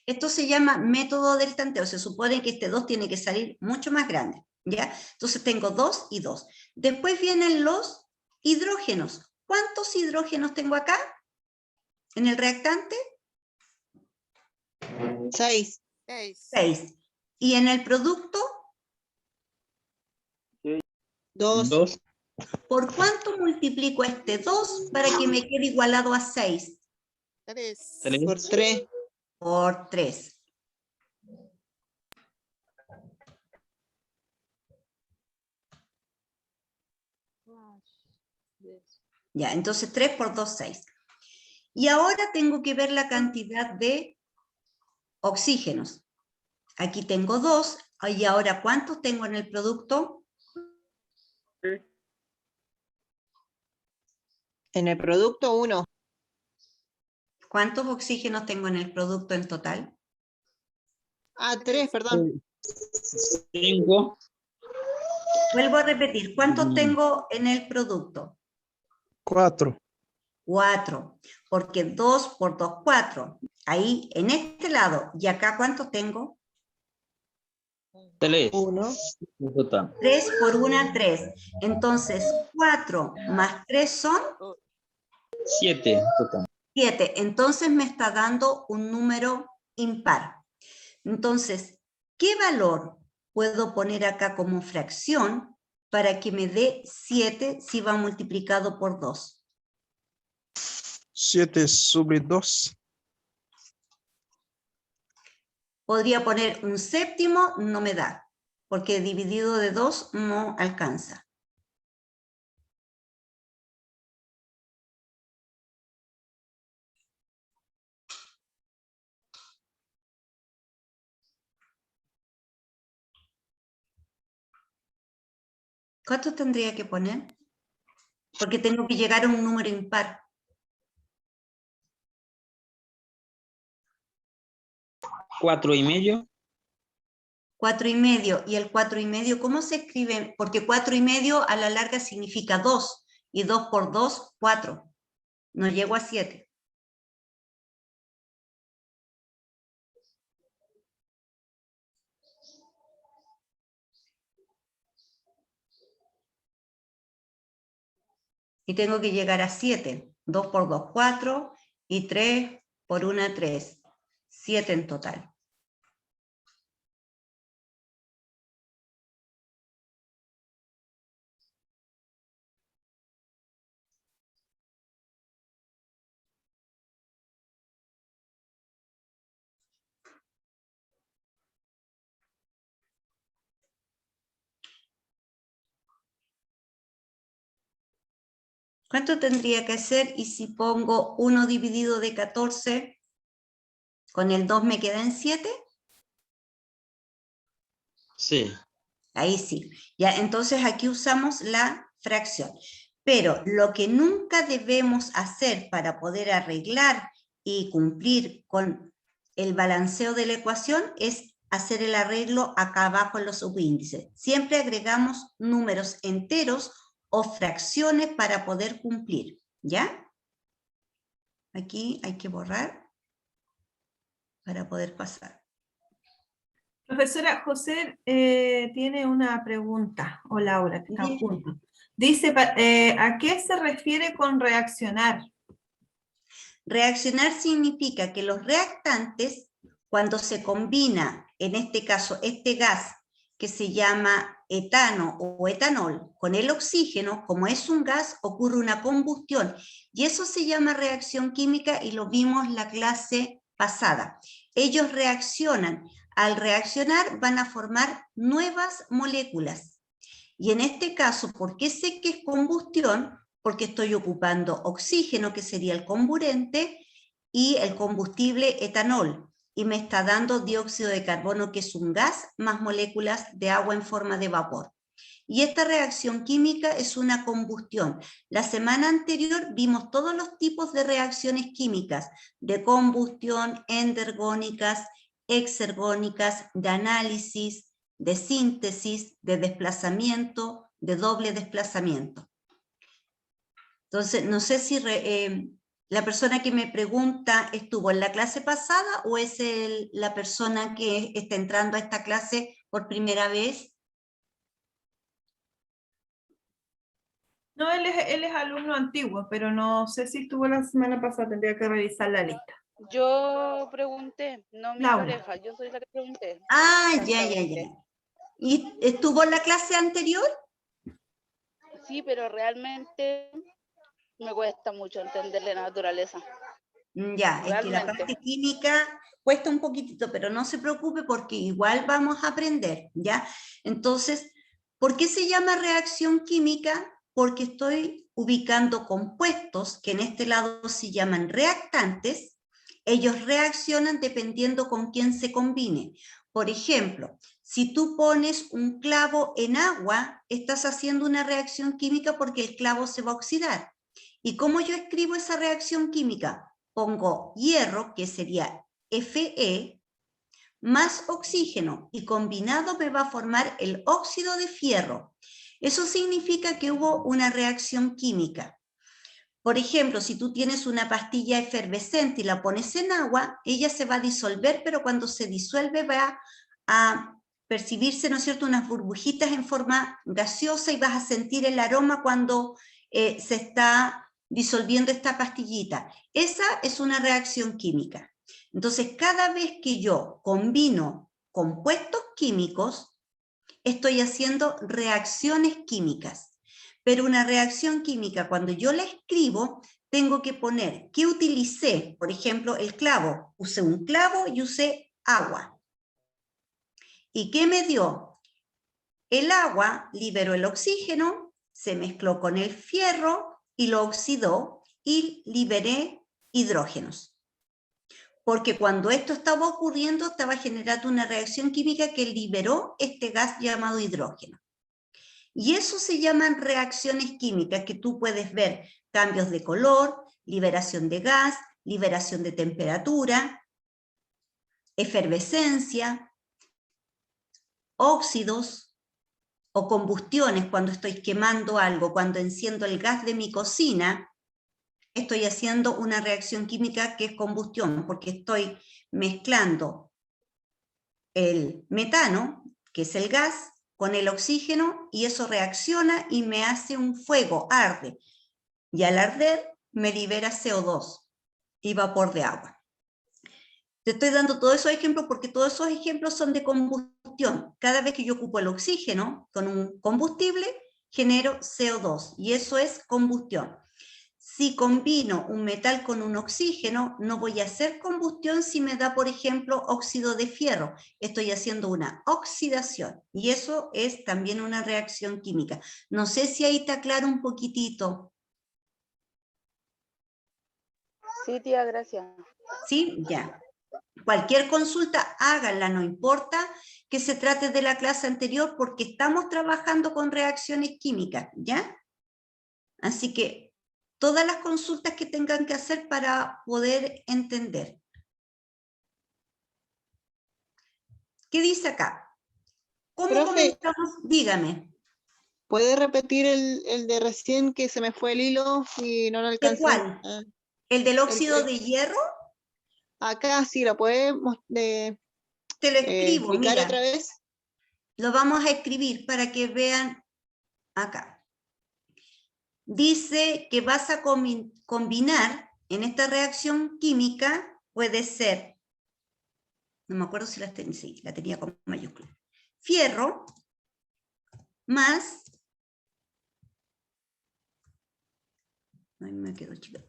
Esto se llama método del tanteo. Se supone que este 2 tiene que salir mucho más grande, ¿ya? Entonces tengo 2 y 2. Después vienen los hidrógenos. ¿Cuántos hidrógenos tengo acá? ¿En el reactante? 6. 6. ¿Y en el producto? 2. 2. ¿Por cuánto multiplico este 2 para que me quede igualado a 6? 3. Por 3. Por 3. Ya, entonces 3 por 2, 6. Y ahora tengo que ver la cantidad de oxígenos. Aquí tengo 2, y ahora ¿cuántos tengo en el producto? En el producto 1. ¿Cuántos oxígenos tengo en el producto en total? Ah, 3, perdón. 5. Vuelvo a repetir, ¿cuántos tengo en el producto? 4. 4, porque 2 por 2, 4. Ahí, en este lado, y acá, ¿cuántos tengo? 3. 1. 3 por 1, 3. Entonces, 4 más 3 son 7. 7. Entonces me está dando un número impar. Entonces, ¿qué valor puedo poner acá como fracción para que me dé 7 si va multiplicado por 2? 7 sobre 2. Podría poner un séptimo, no me da, porque dividido de 2 no alcanza. ¿Cuánto tendría que poner? Porque tengo que llegar a un número impar. 4,5. 4,5. ¿Y el 4,5 cómo se escribe? Porque 4,5 a la larga significa 2. Y 2 por 2, 4. No llego a 7. Y tengo que llegar a 7. 2 por 2, 4. Y 3 por 1, 3. 7 en total. ¿Cuánto tendría que ser? Y si pongo 1 dividido de 14, con el 2 me queda en 7. Sí. Ahí sí. Ya, entonces aquí usamos la fracción. Pero lo que nunca debemos hacer para poder arreglar y cumplir con el balanceo de la ecuación es hacer el arreglo acá abajo en los subíndices. Siempre agregamos números enteros o fracciones para poder cumplir, ¿ya? Aquí hay que borrar para poder pasar. Profesora, José tiene una pregunta, o Laura, que están Dime. juntos. Dice, ¿a qué se refiere con reaccionar? Reaccionar significa que los reactantes, cuando se combina, en este caso, este gas que se llama etano o etanol con el oxígeno, como es un gas, ocurre una combustión. Y eso se llama reacción química y lo vimos en la clase pasada. Ellos reaccionan. Al reaccionar van a formar nuevas moléculas. Y en este caso, ¿por qué sé que es combustión? Porque estoy ocupando oxígeno, que sería el comburente, y el combustible etanol. Y me está dando dióxido de carbono, que es un gas, más moléculas de agua en forma de vapor. Y esta reacción química es una combustión. La semana anterior vimos todos los tipos de reacciones químicas, de combustión, endergónicas, exergónicas, de análisis, de síntesis, de desplazamiento, de doble desplazamiento. Entonces, no sé si la persona que me pregunta estuvo en la clase pasada o es la persona que está entrando a esta clase por primera vez. No, él es alumno antiguo, pero no sé si estuvo la semana pasada, tendría que revisar la lista. Yo pregunté, no mi Laura. pareja, yo soy la que pregunté. Ah, ya. Exactamente. ¿Y estuvo en la clase anterior? Sí, pero realmente me cuesta mucho entender la naturaleza. Ya, es que la Realmente. parte química cuesta un poquitito, pero no se preocupe porque igual vamos a aprender, ¿ya? Entonces, ¿por qué se llama reacción química? Porque estoy ubicando compuestos que en este lado se llaman reactantes. Ellos reaccionan dependiendo con quién se combine. Por ejemplo, si tú pones un clavo en agua, estás haciendo una reacción química porque el clavo se va a oxidar. ¿Y cómo yo escribo esa reacción química? Pongo hierro, que sería Fe, más oxígeno, y combinado me va a formar el óxido de fierro. Eso significa que hubo una reacción química. Por ejemplo, si tú tienes una pastilla efervescente y la pones en agua, ella se va a disolver, pero cuando se disuelve va a percibirse, ¿no es cierto?, unas burbujitas en forma gaseosa y vas a sentir el aroma cuando se está disolviendo esta pastillita. Esa es una reacción química. Entonces, cada vez que yo combino compuestos químicos, estoy haciendo reacciones químicas. Pero una reacción química, cuando yo la escribo, tengo que poner qué utilicé. Por ejemplo, el clavo. Usé un clavo y usé agua. ¿Y qué me dio? El agua liberó el oxígeno, se mezcló con el fierro y lo oxidó y liberé hidrógenos. Porque cuando esto estaba ocurriendo, estaba generando una reacción química que liberó este gas llamado hidrógeno. Y eso se llaman reacciones químicas, que tú puedes ver cambios de color, liberación de gas, liberación de temperatura, efervescencia, óxidos o combustiones cuando estoy quemando algo. Cuando enciendo el gas de mi cocina, estoy haciendo una reacción química que es combustión, porque estoy mezclando el metano, que es el gas, con el oxígeno, y eso reacciona y me hace un fuego, arde. Y al arder me libera CO2 y vapor de agua. Te estoy dando todos esos ejemplos porque todos esos ejemplos son de combustión. Cada vez que yo ocupo el oxígeno con un combustible, genero CO2 y eso es combustión. Si combino un metal con un oxígeno, no voy a hacer combustión si me da, por ejemplo, óxido de fierro. Estoy haciendo una oxidación y eso es también una reacción química. No sé si ahí está claro un poquitito. Sí, tía, gracias. ¿Sí? Ya. Cualquier consulta, háganla, no importa que se trate de la clase anterior, porque estamos trabajando con reacciones químicas, ¿ya? Así que todas las consultas que tengan que hacer para poder entender. ¿Qué dice acá? ¿Cómo Profe, comenzamos? Dígame. ¿puede repetir el de recién que se me fue el hilo y no lo ¿De alcancé? cuál? ¿El del óxido de hierro? Acá sí, ¿lo podemos Te lo escribo, explicar otra mira. vez? Lo vamos a escribir para que vean acá. Dice que vas a combinar en esta reacción química, puede ser, no me acuerdo si la tenía, sí, la tenía con mayúscula, fierro más, ay, me quedó chica,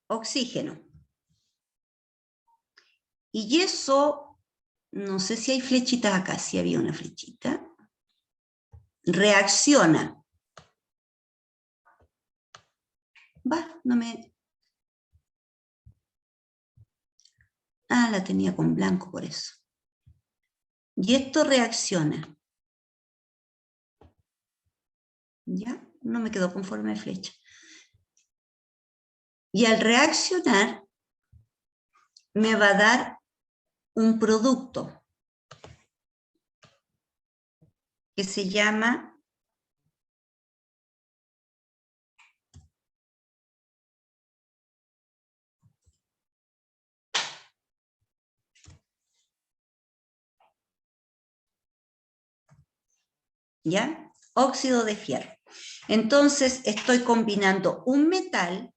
oxígeno. Y eso, no sé si hay flechitas acá, si había una flechita. Reacciona. Va, no me... Ah, la tenía con blanco por eso. Y esto reacciona. ¿Ya? No me quedó conforme de flecha. Y al reaccionar, me va a dar un producto que se llama ¿ya? Óxido de fierro. Entonces estoy combinando un metal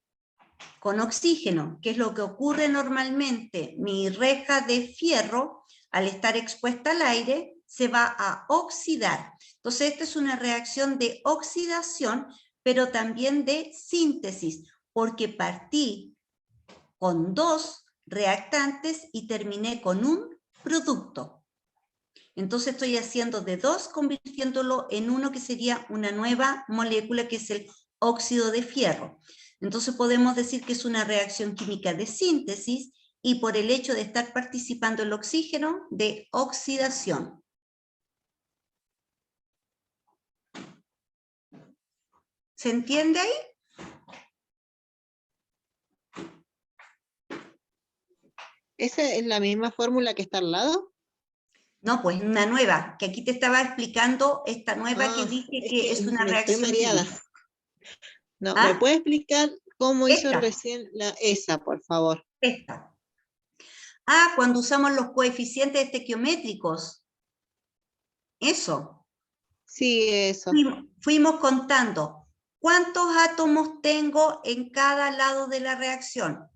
con oxígeno, que es lo que ocurre normalmente. Mi reja de fierro, al estar expuesta al aire, se va a oxidar. Entonces esta es una reacción de oxidación, pero también de síntesis, porque partí con 2 reactantes y terminé con un producto. Entonces estoy haciendo de 2, convirtiéndolo en uno que sería una nueva molécula, que es el óxido de fierro. Entonces podemos decir que es una reacción química de síntesis y por el hecho de estar participando el oxígeno, de oxidación. ¿Se entiende ahí? ¿Esa es la misma fórmula que está al lado? No, pues una nueva, que aquí te estaba explicando esta nueva que dije que es una me estoy reacción mareada. química. No, ¿Ah? ¿me puede explicar cómo hizo Esta. recién esa, por favor? Esta. Ah, cuando usamos los coeficientes estequiométricos. Eso. Sí, eso. Fuimos contando cuántos átomos tengo en cada lado de la reacción.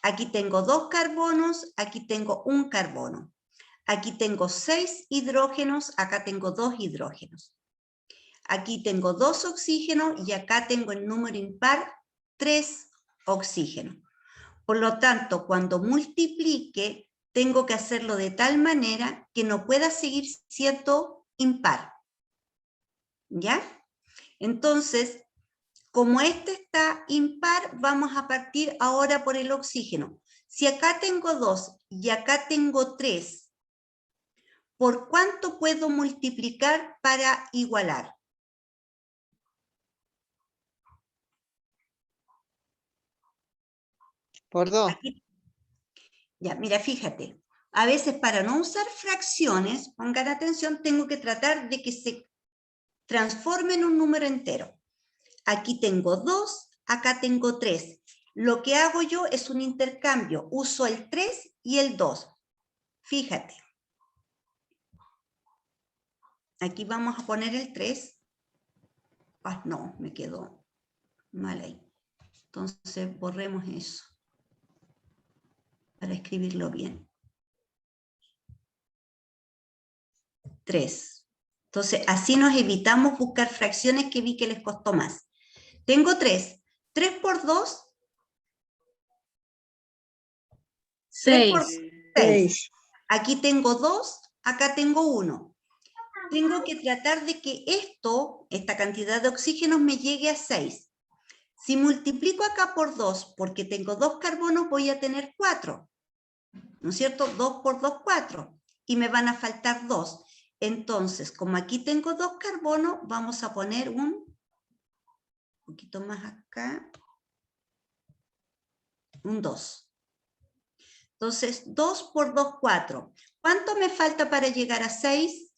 Aquí tengo 2 carbonos, aquí tengo 1 carbono. Aquí tengo 6 hidrógenos, acá tengo 2 hidrógenos. Aquí tengo 2 oxígenos y acá tengo en número impar 3 oxígenos. Por lo tanto, cuando multiplique, tengo que hacerlo de tal manera que no pueda seguir siendo impar. ¿Ya? Entonces, como este está impar, vamos a partir ahora por el oxígeno. Si acá tengo 2 y acá tengo 3, ¿por cuánto puedo multiplicar para igualar? Por 2. Aquí. Ya, mira, fíjate. A veces para no usar fracciones, pongan atención, tengo que tratar de que se transforme en un número entero. Aquí tengo 2, acá tengo 3. Lo que hago yo es un intercambio. Uso el 3 y el 2. Fíjate. Aquí vamos a poner el 3. Ah, no, me quedó mal ahí. Entonces borremos eso para escribirlo bien. 3. Entonces así nos evitamos buscar fracciones que vi que les costó más. Tengo 3. 3 por 2. 3 por 6. Aquí tengo 2, acá tengo 1. Tengo que tratar de que esta cantidad de oxígenos me llegue a 6. Si multiplico acá por 2, porque tengo 2 carbonos, voy a tener 4. ¿No es cierto? 2 por 2, 4. Y me van a faltar 2. Entonces, como aquí tengo 2 carbonos, vamos a poner un poquito más acá. Un 2. Entonces, 2 por 2, 4. ¿Cuánto me falta para llegar a 6?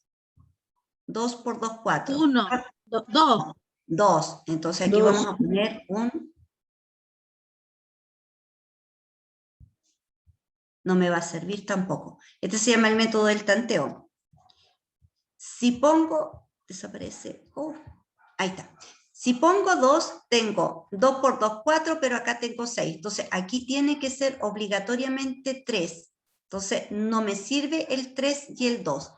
2 por 2, 4. 1, 2. 2. Entonces aquí 2. vamos a poner un... No me va a servir tampoco. Este se llama el método del tanteo. Si pongo... Desaparece. Ahí está. Si pongo 2, tengo 2 por 2, 4, pero acá tengo 6. Entonces aquí tiene que ser obligatoriamente 3. Entonces no me sirve el 3 y el 2.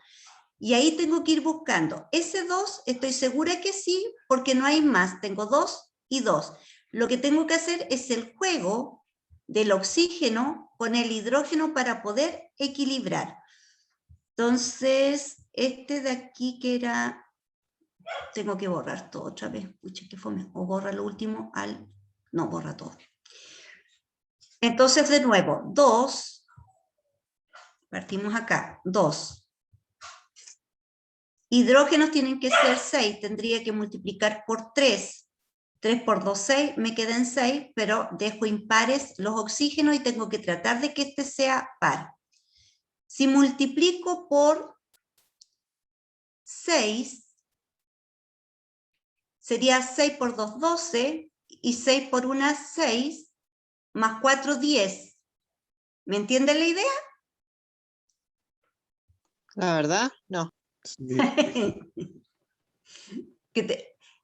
Y ahí tengo que ir buscando. Ese 2 estoy segura que sí, porque no hay más. Tengo 2 y 2. Lo que tengo que hacer es el juego del oxígeno con el hidrógeno para poder equilibrar. Entonces, este de aquí que era, tengo que borrar todo otra vez, pucha, qué fome, o borra lo último no, borra todo. Entonces, de nuevo, 2, partimos acá, 2. Hidrógenos tienen que ser 6, tendría que multiplicar por 3. 3 por 2, 6, me quedan 6, pero dejo impares los oxígenos y tengo que tratar de que este sea par. Si multiplico por 6, sería 6 por 2, 12, y 6 por 1, 6, más 4, 10. ¿Me entienden la idea? La verdad, no. Sí.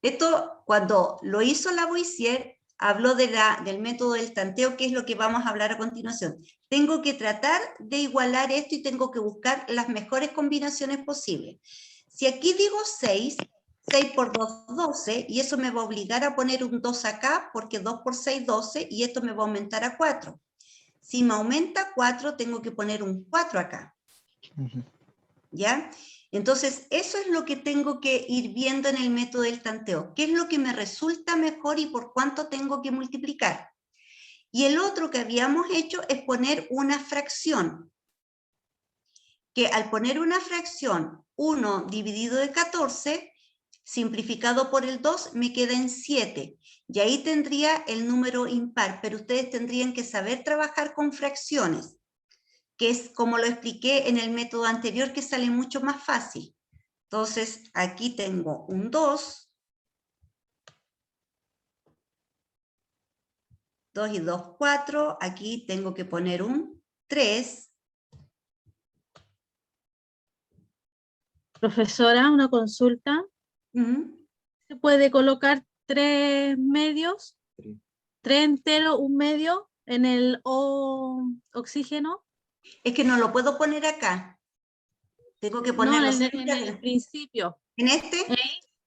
Esto, cuando lo hizo Lavoisier, habló del método del tanteo, que es lo que vamos a hablar a continuación. Tengo que tratar de igualar esto y tengo que buscar las mejores combinaciones posibles. Si aquí digo 6, 6 por 2, 12, y eso me va a obligar a poner un 2 acá, porque 2 por 6, 12, y esto me va a aumentar a 4. Si me aumenta 4, tengo que poner un 4 acá. Ujú. ¿Ya? Entonces, eso es lo que tengo que ir viendo en el método del tanteo. ¿Qué es lo que me resulta mejor y por cuánto tengo que multiplicar? Y el otro que habíamos hecho es poner una fracción. Que al poner una fracción, 1 dividido de 14, simplificado por el 2, me queda en 7. Y ahí tendría el número impar, pero ustedes tendrían que saber trabajar con fracciones, que es como lo expliqué en el método anterior, que sale mucho más fácil. Entonces, aquí tengo un 2. 2 y 2, 4. Aquí tengo que poner un 3. Profesora, una consulta. ¿Se puede colocar 3 medios? Sí. 3 enteros, 1 medio en el oxígeno. Es que no lo puedo poner acá. Tengo que No, ponerlo en siempre el acá. principio. En este,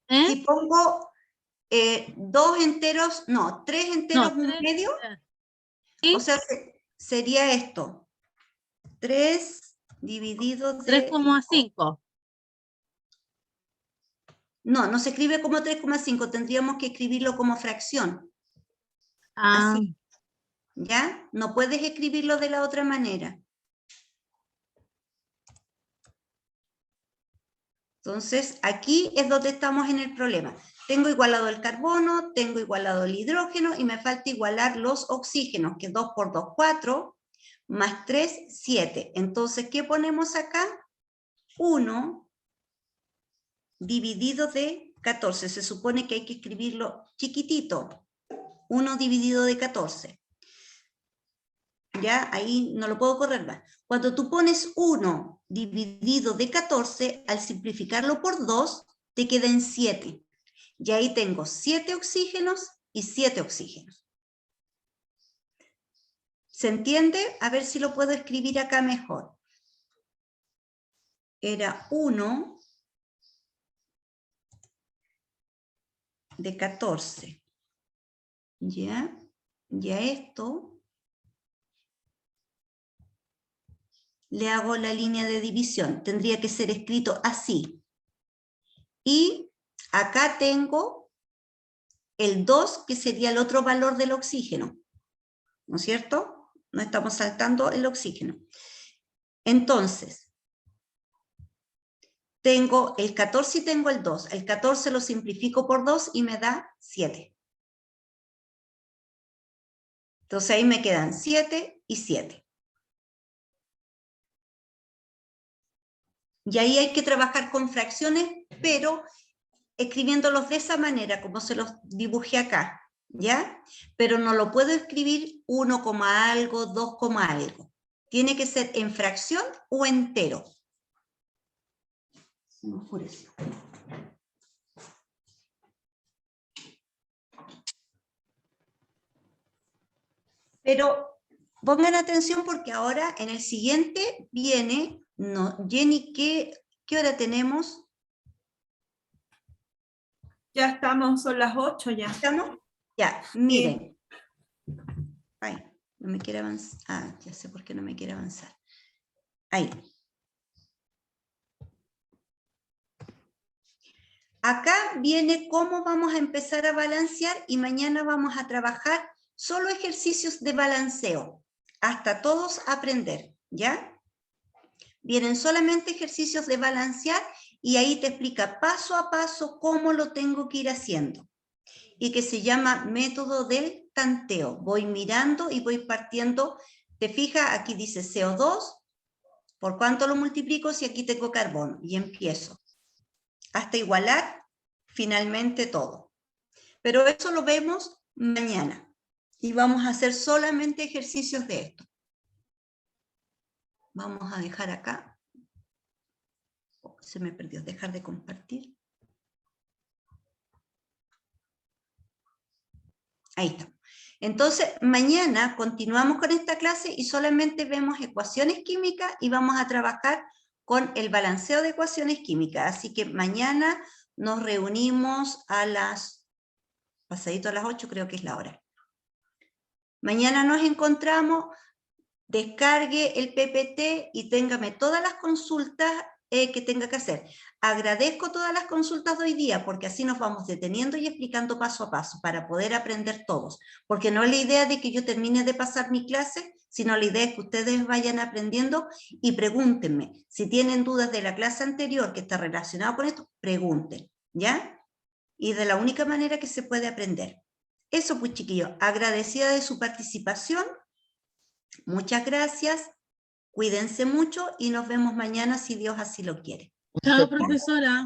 ¿Eh? si pongo 2 enteros, no, 3 enteros, No, 1 3. medio, ¿Sí? o sea, sería esto. 3 dividido de... 3,5. No, no se escribe como 3,5, tendríamos que escribirlo como fracción. Ah, Así, ¿ya? No puedes escribirlo de la otra manera. Entonces, aquí es donde estamos en el problema. Tengo igualado el carbono, tengo igualado el hidrógeno y me falta igualar los oxígenos, que 2 por 2, 4, más 3, 7. Entonces, ¿qué ponemos acá? 1 dividido de 14. Se supone que hay que escribirlo chiquitito. 1 dividido de 14. Ya, ahí no lo puedo correr más. Cuando tú pones 1 dividido de 14, al simplificarlo por 2, te quedan 7. Y ahí tengo 7 oxígenos y 7 oxígenos. ¿Se entiende? A ver si lo puedo escribir acá mejor. Era 1 de 14. ¿Ya? Y a esto le hago la línea de división. Tendría que ser escrito así. Y acá tengo el 2, que sería el otro valor del oxígeno. ¿No es cierto? No estamos saltando el oxígeno. Entonces, tengo el 14 y tengo el 2. El 14 lo simplifico por 2 y me da 7. Entonces ahí me quedan 7 y 7. Y ahí hay que trabajar con fracciones, pero escribiéndolos de esa manera, como se los dibujé acá, ¿ya? Pero no lo puedo escribir 1, algo, 2, algo. Tiene que ser en fracción o entero. Se me oscureció. Pero pongan atención porque ahora en el siguiente viene, no, Jenny, ¿qué hora tenemos? Ya estamos, son las 8 ya. ¿Estamos? Ya, miren. Ay, No me quiere avanzar. Ah, ya sé por qué no me quiere avanzar. Ahí. Acá viene cómo vamos a empezar a balancear y mañana vamos a trabajar solo ejercicios de balanceo, hasta todos aprender, ¿ya? Vienen solamente ejercicios de balancear y ahí te explica paso a paso cómo lo tengo que ir haciendo. Y que se llama método del tanteo. Voy mirando y voy partiendo. Te fijas, aquí dice CO2, ¿por cuánto lo multiplico si aquí tengo carbono? Y empiezo hasta igualar finalmente todo. Pero eso lo vemos mañana. Y vamos a hacer solamente ejercicios de esto. Vamos a dejar acá. Oh, se me perdió, dejar de compartir. Ahí está. Entonces, mañana continuamos con esta clase y solamente vemos ecuaciones químicas y vamos a trabajar con el balanceo de ecuaciones químicas. Así que mañana nos reunimos a las, pasadito a las 8 creo que es la hora. Mañana nos encontramos, descargue el PPT y téngame todas las consultas que tenga que hacer. Agradezco todas las consultas de hoy día, porque así nos vamos deteniendo y explicando paso a paso, para poder aprender todos. Porque no es la idea de que yo termine de pasar mi clase, sino la idea es que ustedes vayan aprendiendo y pregúntenme. Si tienen dudas de la clase anterior que está relacionada con esto, pregunten, ¿ya? Y de la única manera que se puede aprender. Eso pues, chiquillos, agradecida de su participación. Muchas gracias. Cuídense mucho y nos vemos mañana si Dios así lo quiere. Chao, profesora.